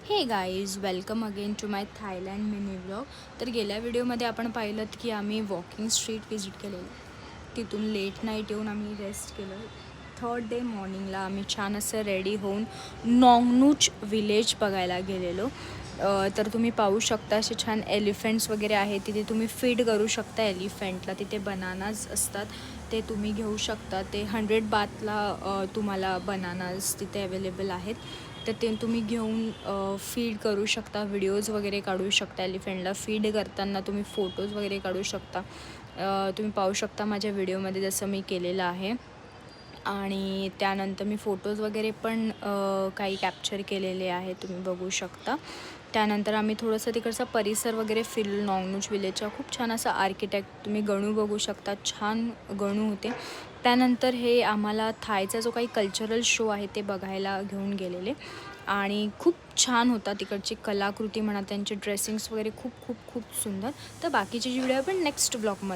हे guys, welcome again to my Thailand mini vlog. तर गेल्या व्हिडिओमध्ये आपण पाहिलं की आम्ही वॉकिंग स्ट्रीट व्हिजिट केलेलं. तिथून लेट नाईट येऊन आम्ही रेस्ट केलं. थर्ड डे मॉर्निंगला आम्ही छान असं रेडी होऊन नॉंगनूच विलेज बघायला गेलेलो. तर तुम्ही पाहू शकता असे छान एलिफंट्स वगैरे आहेत. तिथे तुम्ही फीड करू शकता एलिफंटला. तिथे बनानाज असतात, ते तुम्ही घेऊ शकता. ते 100 बातला तुम्हाला बनानाज तिथे अवेलेबल आहेत. तर ते तुम्ही घेऊन फीड करू शकता. व्हिडिओज वगैरे काढू शकता. एलिफंटला फीड करताना तुम्ही फोटोज वगैरे काढू शकता. तुम्ही पाहू शकता माझ्या व्हिडिओमध्ये जसं मी केलेलं आहे. आणि त्यानंतर मी फोटोज वगैरे पण काही कॅप्चर केलेले आहे, तुम्ही बघू शकता. त्यानंतर आम्ही थोडंसं तिकडचा परिसर वगैरे फिरलो. नॉंगनूच विलेजचा खूप छान असा आर्किटेक्ट तुम्ही गणू बघू शकता. छान गणू होते. त्यानंतर हे आम्हाला थायचा जो काही कल्चरल शो आहे ते बघायला घेऊन गेलेले आणि खूप छान होता. तिकडची कलाकृती म्हणा, त्यांचे ड्रेसिंग्स वगैरे खूप खूप खूप सुंदर. तर बाकीची जी व्हिडिओ आपण नेक्स्ट ब्लॉगमध्ये